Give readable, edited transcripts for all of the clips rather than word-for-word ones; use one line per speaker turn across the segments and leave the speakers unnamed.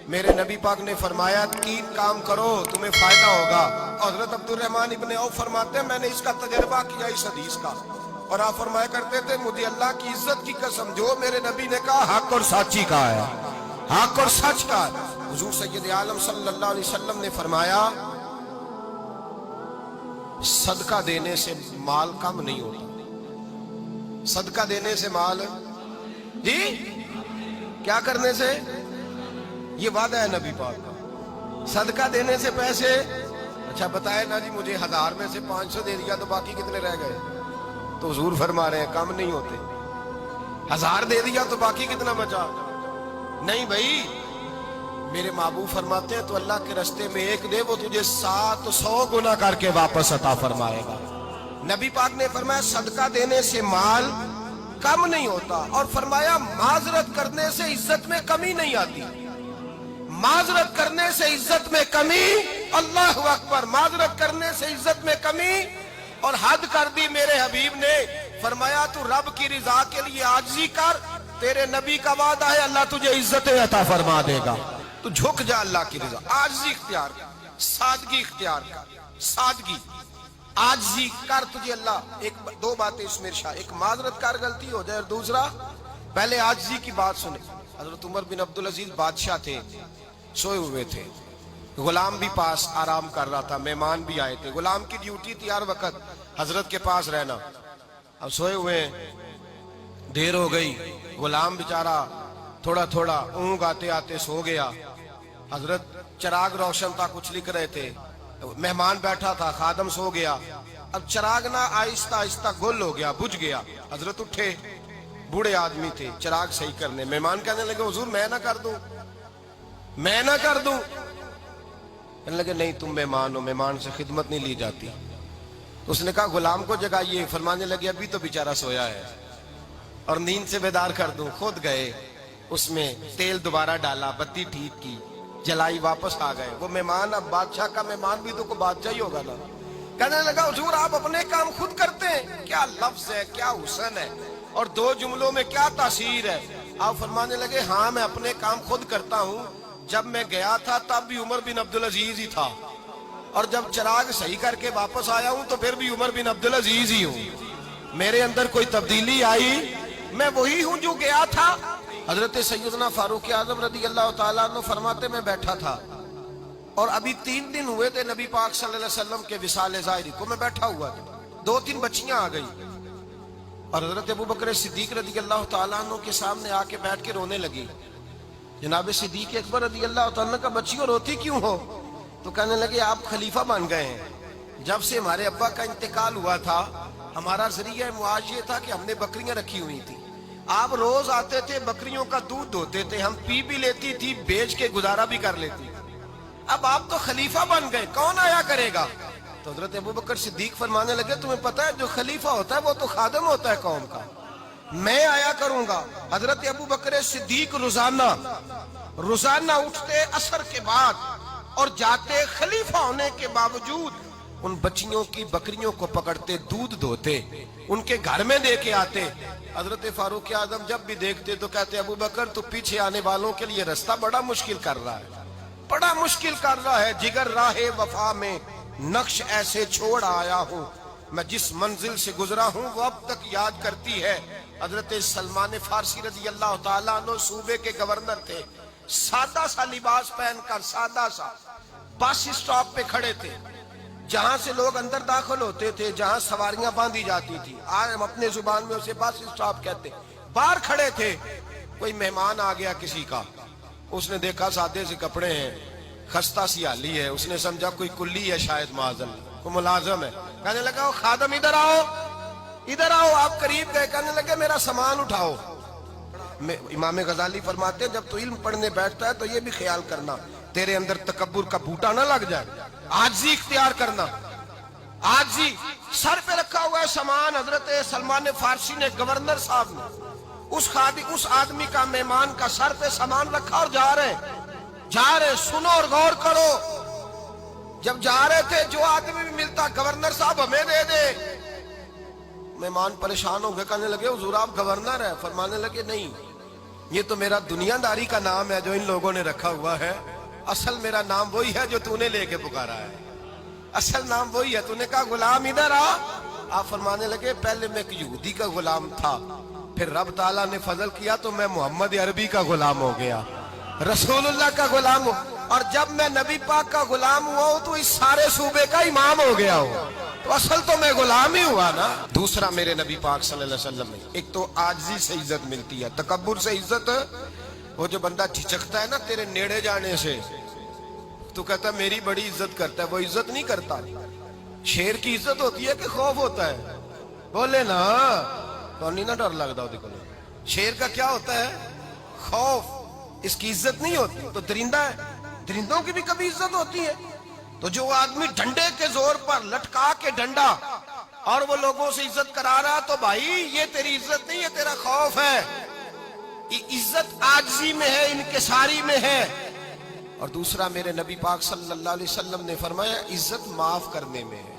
میرے نبی پاک نے فرمایا 3 کام کرو تمہیں فائدہ ہوگا. حضرت عبدالرحمن ابن عوف فرماتے ہیں میں نے اس کا تجربہ کیا اس حدیث کا, اور آپ فرمایا کرتے تھے مجھے اللہ کی عزت کی قسم جو میرے نبی نے کہا حق اور سچی کہا ہے, حق اور سچ کا. حضور سید عالم صلی اللہ علیہ وسلم نے فرمایا صدقہ دینے سے مال کم نہیں ہوتا. صدقہ دینے سے مال جی کیا کرنے سے, یہ وعدہ ہے نبی پاک کا. صدقہ دینے سے پیسے, اچھا بتائے نا جی مجھے 1000 میں سے 500 دے دیا تو باقی کتنے رہ گئے, تو حضور فرما رہے ہیں کم نہیں ہوتے. 1000 دے دیا تو باقی کتنا بچا, نہیں بھائی. میرے محبوب فرماتے ہیں تو اللہ کے رستے میں 1 دے وہ تجھے 700 گنا کر کے واپس عطا فرمائے گا. نبی پاک نے فرمایا صدقہ دینے سے مال کم نہیں ہوتا, اور فرمایا معذرت کرنے سے عزت میں کمی نہیں آتی. معذرت کرنے سے عزت میں کمی, اللہ اکبر, معذرت کرنے سے عزت میں کمی. اور حد کر دی میرے حبیب نے, فرمایا تو رب کی رضا کے لیے عاجزی کر, تیرے نبی کا وعدہ ہے اللہ تجھے عزت عطا فرما دے گا. تو جھک جا اللہ کی رضا, عاجزی اختیار کر, سادگی اختیار کر, سادگی عاجزی کر, تجھے اللہ 2 باتیں اس میں ارشاد, ایک معذرت کر غلطی ہو جائے, اور دوسرا پہلے عاجزی کی بات سنے. حضرت عمر بن عبدالعزیز بادشاہ تھے, سوئے ہوئے تھے, غلام بھی پاس آرام کر رہا تھا, مہمان بھی آئے تھے. غلام کی ڈیوٹی تھی ہر وقت حضرت کے پاس رہنا. اب سوئے ہوئے دیر ہو گئی, غلام بیچارہ تھوڑا تھوڑا اونگ آتے آتے سو گیا. حضرت چراغ روشن تھا, کچھ لکھ رہے تھے, مہمان بیٹھا تھا, خادم سو گیا. اب چراغ نہ آہستہ آہستہ گل ہو گیا, بجھ گیا. حضرت اٹھے, بوڑھے آدمی تھے, چراغ صحیح کرنے. مہمان کہنے لگے حضور میں نہ کر دوں, میں نہ کر دوں. کہنے لگے نہیں تم مہمان ہو, مہمان سے خدمت نہیں لی جاتی. تو اس نے کہا غلام کو جگائیے. فرمانے لگے ابھی تو بیچارہ سویا ہے اور نیند سے بیدار کر دوں. خود گئے, اس میں تیل دوبارہ ڈالا, بتی ٹھیک کی, جلائی, واپس آ گئے. وہ مہمان, اب بادشاہ کا مہمان بھی تو کوئی بادشاہ ہی ہوگا نا. کہنے لگا حضور آپ اپنے کام خود کرتے ہیں, کیا لفظ ہے, کیا حسن ہے, اور 2 جملوں میں کیا تاثیر ہے. آپ فرمانے لگے ہاں میں اپنے کام خود کرتا ہوں. جب میں گیا تھا تب بھی عمر بن عبدالعزیز ہی تھا, اور جب چراغ صحیح کر کے واپس آیا ہوں تو پھر بھی عمر بن عبدالعزیز ہی ہوں. میرے اندر کوئی تبدیلی آئی, میں وہی ہوں جو گیا تھا. حضرت سیدنا فاروق اعظم رضی اللہ تعالیٰ عنہ فرماتے میں بیٹھا تھا, اور ابھی 3 دن ہوئے تھے نبی پاک صلی اللہ علیہ وسلم کے وصال ظاہری کو. میں بیٹھا ہوا تھا, 2-3 بچیاں آ گئی, اور حضرت ابو بکر صدیق رضی اللہ تعالیٰ عنہ کے سامنے آ کے بیٹھ کے رونے لگی. جناب صدیق اکبر رضی اللہ تعالیٰ عنہ کا بچیوں روتی کیوں ہو؟ تو کہنے لگے آپ خلیفہ بن گئے ہیں. جب سے ہمارے ابا کا انتقال ہوا تھا ہمارا ذریعہ معاش یہ تھا کہ ہم نے بکریاں رکھی ہوئی تھی. آپ روز آتے تھے, بکریوں کا دودھ دھوتے تھے, ہم پی بھی لیتی تھی, بیچ کے گزارا بھی کر لیتی. اب آپ تو خلیفہ بن گئے, کون آیا کرے گا؟ تو حضرت ابو بکر صدیق فرمانے لگے تمہیں پتہ ہے جو خلیفہ ہوتا ہے وہ تو خادم ہوتا ہے قوم کا, میں آیا کروں گا. حضرت ابو بکر صدیق روزانہ اٹھتے عصر کے بعد اور جاتے, خلیفہ ہونے کے باوجود ان بچیوں کی بکریوں کو پکڑتے, دودھ دھوتے, ان کے گھر میں دے کے آتے. حضرت فاروق اعظم جب بھی دیکھتے تو کہتے ابو بکر تو پیچھے آنے والوں کے لیے راستہ بڑا مشکل کر رہا ہے, بڑا مشکل کر رہا ہے. جگر راہ وفا میں نقش ایسے چھوڑ آیا ہوں, میں جس منزل سے گزرا ہوں وہ اب تک یاد کرتی ہے. حضرت سلمان فارسی رضی اللہ تعالیٰ عنہ صوبے کے گورنر تھے, سادہ سا لباس پہن کر, سادہ سا, بس اسٹاپ پہ کھڑے تھے, جہاں سے لوگ اندر داخل ہوتے تھے, جہاں سواریاں باندھی جاتی تھی, آج ہم اپنے زبان میں اسے بس اسٹاپ کہتے. باہر کھڑے تھے, کوئی مہمان آ گیا کسی کا, اس نے دیکھا سادے سے کپڑے ہیں, خستہ سی حالی ہے, اس نے سمجھا کوئی کلی ہے شاید, معاذ اللہ کوئی ملازم ہے. کہنے لگا خادم ادھر آؤ, ادھر آؤ. آپ قریب گئے, کہنے لگے میرا سامان اٹھاؤ. امام غزالی فرماتے ہیں جب تو علم پڑھنے بیٹھتا ہے تو یہ بھی خیال کرنا تیرے اندر تکبر کا بوٹا نہ لگ جائے, عاجزی اختیار کرنا. عاجزی, سر پہ رکھا ہوا ہے سامان. حضرت سلمان فارسی نے, گورنر صاحب نے, اس آدمی کا, مہمان کا سر پہ سامان رکھا اور جا رہے. سنو اور غور کرو. جب جا رہے تھے جو آدمی بھی ملتا گورنر صاحب ہمیں دے دے. مہمان پریشان ہو گئے, کہنے لگے حضور آپ گورنر ہیں؟ فرمانے لگے نہیں, یہ تو میرا دنیا داری کا نام ہے جو ان لوگوں نے رکھا ہوا ہے، اصل میرا نام وہی ہے جو تو نے لے کے پکارا ہے، اصل نام وہی ہے۔ تو نے کہا غلام ادھر آ، آپ فرمانے لگے پہلے میں ایک یہودی کا غلام تھا، پھر رب تعالیٰ نے فضل کیا تو میں محمد عربی کا غلام ہو گیا، رسول اللہ کا غلام ہو، اور جب میں نبی پاک کا غلام ہوا ہوں تو اس سارے صوبے کا امام ہو گیا ہوں، تو اصل تو میں غلام ہی ہوا نا۔ دوسرا میرے نبی پاک صلی اللہ علیہ وسلم میں ایک تو عاجزی سے عزت ملتی ہے، تکبر سے عزت، وہ جو بندہ جھجکتا ہے نا تیرے نیڑے جانے سے، تو کہتا ہے میری بڑی عزت کرتا ہے، وہ عزت نہیں کرتا۔ شیر کی عزت ہوتی ہے کہ خوف ہوتا ہے؟ بولے نا، تو نہیں نہ ڈر لگتا ہو دیکھو۔ شیر کا کیا ہوتا ہے؟ خوف، اس کی عزت نہیں ہوتی۔ تو درندہ ہے، درندوں کی بھی کبھی عزت ہوتی ہے؟ تو جو آدمی ڈنڈے کے زور پر لٹکا کے ڈنڈا اور وہ لوگوں سے عزت کرا رہا، تو بھائی یہ تیری عزت نہیں ہے، تیرا خوف ہے۔ عزت عاجزی میں ہے، انکساری میں ہے۔ اور دوسرا میرے نبی پاک صلی اللہ علیہ وسلم نے فرمایا عزت معاف کرنے میں ہے۔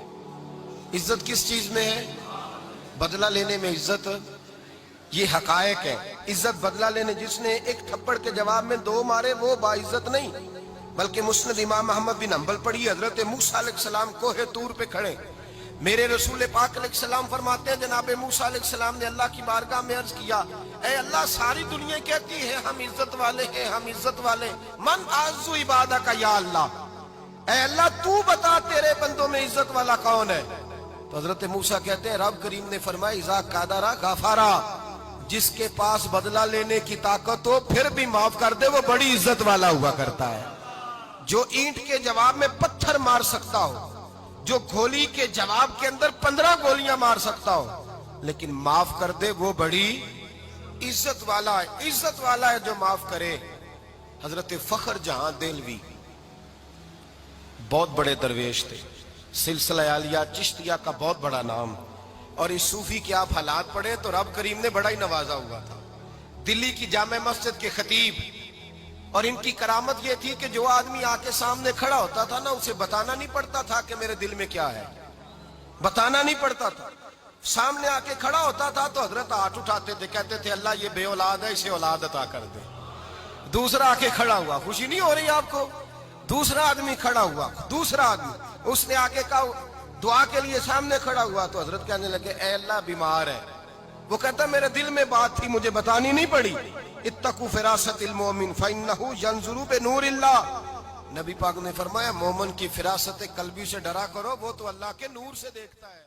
عزت کس چیز میں ہے؟ بدلہ لینے میں عزت، یہ حقائق ہے۔ عزت بدلہ لینے، جس نے ایک تھپڑ کے جواب میں 2 مارے وہ باعزت نہیں، بلکہ مسند امام احمد بن حنبل پڑھی، حضرت موسیٰ علیہ السلام کوہ طور پہ کھڑے، میرے رسول پاک علیہ السلام فرماتے ہیں جناب موسیٰ علیہ السلام نے اللہ کی بارگاہ میں عرض کیا، اے اللہ ساری دنیا کہتی ہے ہم عزت والے ہیں، ہم عزت والے، من اعز عبادک یا اللہ، اے اللہ تو بتا تیرے بندوں میں عزت والا کون ہے؟ تو حضرت موسیٰ کہتے ہیں رب کریم نے فرمایا اذا قادرا غفارا، جس کے پاس بدلہ لینے کی طاقت ہو پھر بھی معاف کر دے وہ بڑی عزت والا ہوا کرتا ہے۔ جو اینٹ کے جواب میں پتھر مار سکتا ہو، جو گولی کے جواب کے اندر 15 گولیاں مار سکتا ہو لیکن معاف کر دے وہ بڑی عزت والا ہے۔ عزت والا ہے جو معاف کرے۔ حضرت فخر جہاں دہلوی بہت بڑے درویش تھے، سلسلہ عالیہ چشتیہ کا بہت بڑا نام، اور اس صوفی کے آپ حالات پڑھیں تو رب کریم نے بڑا ہی نوازا ہوا تھا۔ دلی کی جامع مسجد کے خطیب، اور ان کی کرامت یہ تھی کہ جو آدمی آ کے سامنے کھڑا ہوتا تھا نا اسے بتانا نہیں پڑتا تھا کہ میرے دل میں کیا ہے، بتانا نہیں پڑتا تھا۔ سامنے آ کے کھڑا ہوتا تھا تو حضرت ہاتھ اٹھاتے تھے، کہتے تھے اللہ یہ بے اولاد ہے اسے اولاد عطا کر دے۔ دوسرا آ کے کھڑا ہوا، خوشی نہیں ہو رہی آپ کو؟ دوسرا آدمی کھڑا ہوا، دوسرا آدمی، اس نے آ کے کہا دعا کے لیے سامنے کھڑا ہوا تو حضرت کہنے لگے اے اللہ بیمار ہے، وہ کہتا میرے دل میں بات تھی مجھے بتانی نہیں پڑی، اتقوا فراست المومن فإنہ ینظر بنور اللہ، نبی پاک نے فرمایا مومن کی فراست قلبی سے ڈرا کرو، وہ تو اللہ کے نور سے دیکھتا ہے۔